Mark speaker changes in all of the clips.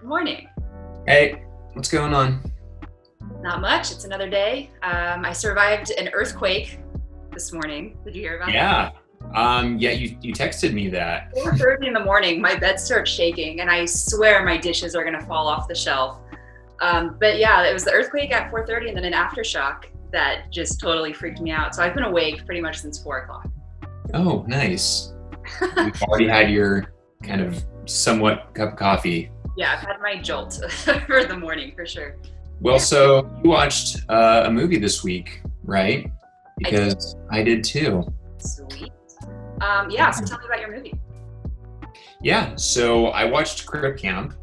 Speaker 1: Morning.
Speaker 2: Hey, what's going on?
Speaker 1: Not much. It's another day. I survived an earthquake this morning. Did you hear about that?
Speaker 2: Yeah. Yeah, you texted me that.
Speaker 1: 4:30 in the morning, my bed starts shaking, and I swear my dishes are gonna fall off the shelf. But yeah, it was the earthquake at 4:30, and then an aftershock that just totally freaked me out. So I've been awake pretty much since 4 o'clock.
Speaker 2: Oh, nice. You've already had your kind of somewhat cup of coffee.
Speaker 1: Yeah, I've had my jolt for the morning for sure.
Speaker 2: Well, so you watched a movie this week, right?
Speaker 1: I did.
Speaker 2: Because I did too.
Speaker 1: Sweet. Yeah. So tell me about your movie.
Speaker 2: Yeah, so I watched Crip Camp,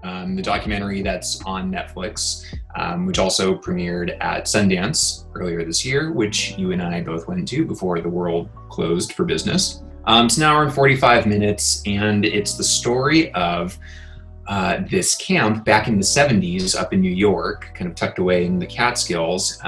Speaker 2: the documentary that's on Netflix, which also premiered at Sundance earlier this year, which you and I both went to before the world closed for business. It's an hour and 45 minutes, and it's the story of this camp back in the 70s up in New York, kind of tucked away in the Catskills,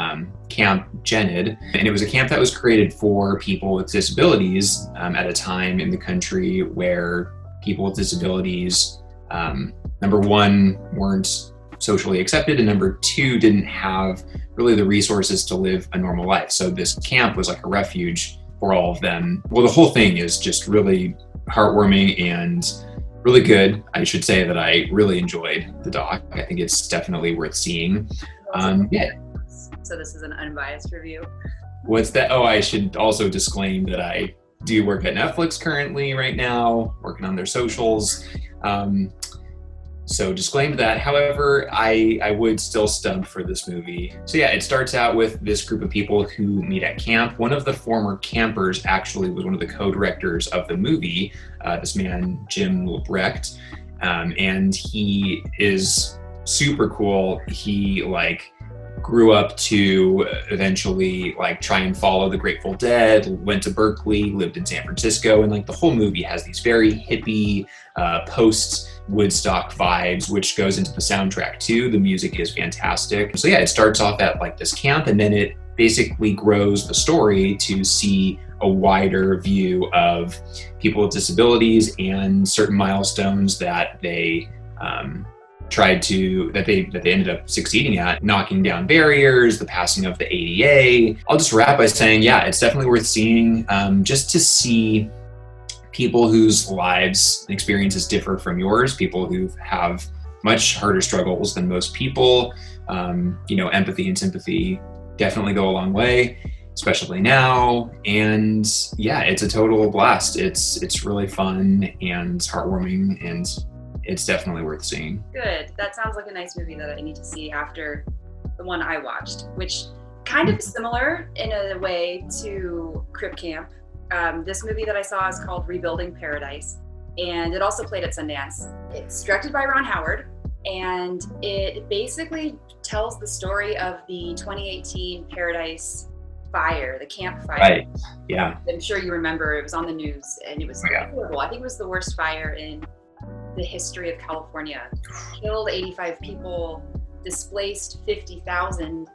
Speaker 2: Camp Jened. And it was a camp that was created for people with disabilities at a time in the country where people with disabilities, number one, weren't socially accepted, and number two, didn't have really the resources to live a normal life. So this camp was like a refuge for all of them. Well, the whole thing is just really heartwarming and really good. I should say that I really enjoyed the doc. I think it's definitely worth seeing. Yeah.
Speaker 1: So this is an unbiased review.
Speaker 2: What's that? Oh, I should also disclaim that I do work at Netflix currently right now, working on their socials. So disclaimed that. However, I would still stub for this movie. So yeah, it starts out with this group of people who meet at camp. One of the former campers actually was one of the co-directors of the movie, this man, Jim Lebrecht. And he is super cool. He grew up to eventually try and follow the Grateful Dead, went to Berkeley, lived in San Francisco, and the whole movie has these very hippie, post-Woodstock vibes, which goes into the soundtrack too. The music is fantastic. So yeah, it starts off at this camp, and then it basically grows the story to see a wider view of people with disabilities and certain milestones that they that they ended up succeeding at, knocking down barriers, the passing of the ADA. I'll just wrap by saying, yeah, it's definitely worth seeing, just to see people whose lives and experiences differ from yours, people who have much harder struggles than most people. Empathy and sympathy definitely go a long way, especially now. And yeah, it's a total blast. It's really fun and heartwarming, and it's definitely worth seeing.
Speaker 1: Good. That sounds like a nice movie that I need to see after the one I watched, which kind of similar in a way to Crip Camp. This movie that I saw is called Rebuilding Paradise, and it also played at Sundance. It's directed by Ron Howard, and it basically tells the story of the 2018 Paradise fire, the camp fire.
Speaker 2: Right. Yeah.
Speaker 1: I'm sure you remember, it was on the news, and it was horrible. I think it was the worst fire in the history of California. Killed 85 people, displaced 50,000.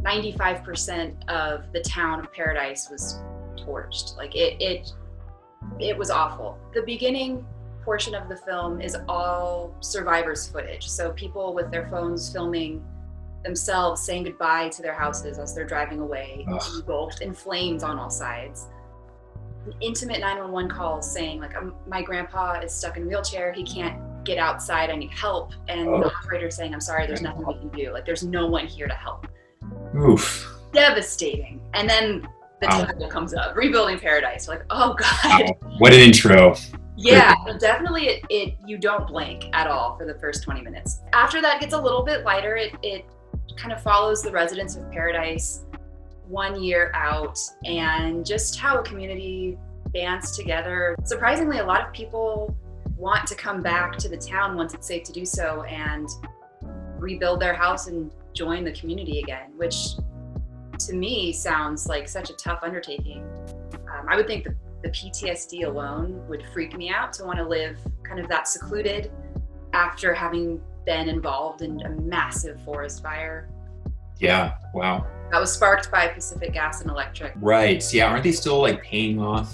Speaker 1: 95% of the town of Paradise was torched. It was awful. The beginning portion of the film is all survivors footage. So people with their phones filming themselves saying goodbye to their houses as they're driving away, engulfed in flames on all sides. Intimate 911 calls saying my grandpa is stuck in a wheelchair, he can't get outside, I need help, and the operator saying, I'm sorry, there's nothing we can do, there's no one here to help.
Speaker 2: Oof.
Speaker 1: Devastating. And then the title comes up, Rebuilding Paradise. Oh god.
Speaker 2: What an intro.
Speaker 1: Yeah, definitely it you don't blink at all for the first 20 minutes. After that, it gets a little bit lighter. It kind of follows the residents of Paradise 1 year out, and just how a community bands together. Surprisingly, a lot of people want to come back to the town once it's safe to do so and rebuild their house and join the community again, which to me sounds like such a tough undertaking. I would think the PTSD alone would freak me out to want to live kind of that secluded after having been involved in a massive forest fire.
Speaker 2: Yeah, wow.
Speaker 1: That was sparked by Pacific Gas and Electric.
Speaker 2: Right. Yeah, aren't they still paying off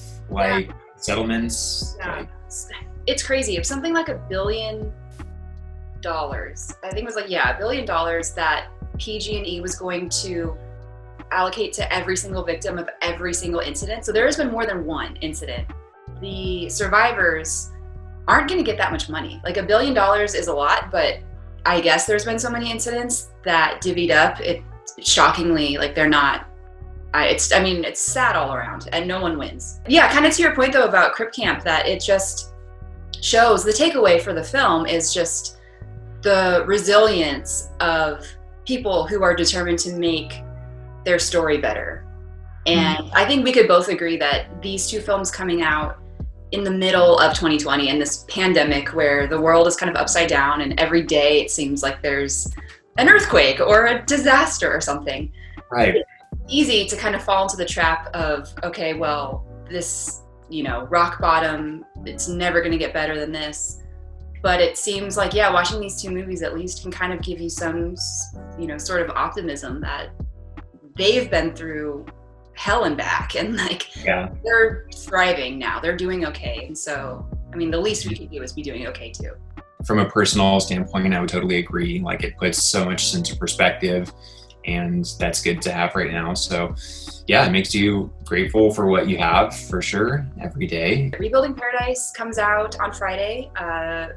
Speaker 2: settlements?
Speaker 1: Yeah. It's crazy. If something like $1 billion I think it was like, yeah, $1 billion that PG&E was going to allocate to every single victim of every single incident. So there has been more than one incident. The survivors aren't going to get that much money. Like $1 billion is a lot, but I guess there's been so many incidents that divvied up. It shockingly, like they're not. It's sad all around, and no one wins. Yeah, kind of to your point though about Crip Camp, that it just shows the takeaway for the film is just the resilience of people who are determined to make their story better. And I think we could both agree that these two films coming out in the middle of 2020 and this pandemic where the world is kind of upside down and every day it seems like there's an earthquake or a disaster or something.
Speaker 2: Right.
Speaker 1: It's easy to kind of fall into the trap of, okay, well, this, rock bottom, it's never going to get better than this. But it seems like, yeah, watching these two movies at least can kind of give you some, sort of optimism that they've been through hell and back, and they're thriving now. They're doing okay. And so, the least we could do is be doing okay too.
Speaker 2: From a personal standpoint, I would totally agree. Like, it puts so much into perspective, and that's good to have right now. So yeah, it makes you grateful for what you have, for sure, every day.
Speaker 1: Rebuilding Paradise comes out on Friday,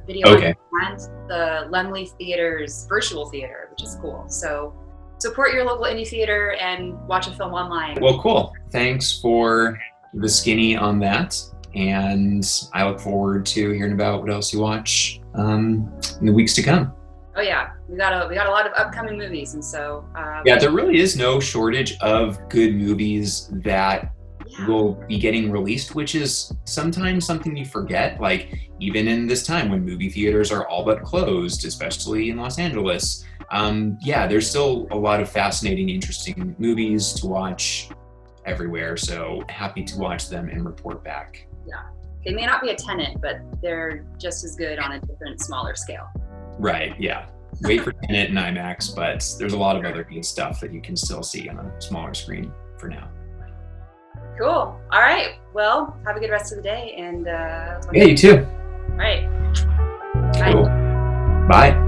Speaker 1: video on demand, the Lemley Theater's virtual theater, which is cool. So support your local indie theater and watch a film online.
Speaker 2: Well, cool. Thanks for the skinny on that. And I look forward to hearing about what else you watch in the weeks to come.
Speaker 1: Oh yeah, we got a lot of upcoming movies, and so
Speaker 2: yeah, there really is no shortage of good movies that will be getting released, which is sometimes something you forget. Like, even in this time when movie theaters are all but closed, especially in Los Angeles, there's still a lot of fascinating, interesting movies to watch everywhere. So happy to watch them and report back.
Speaker 1: Yeah, they may not be a Tenet, but they're just as good on a different, smaller scale.
Speaker 2: Right, yeah. Wait for Tenet and IMAX, but there's a lot of other good stuff that you can still see on a smaller screen for now.
Speaker 1: Cool. All right. Well, have a good rest of the day. And
Speaker 2: yeah, you too.
Speaker 1: All right.
Speaker 2: Cool. Bye.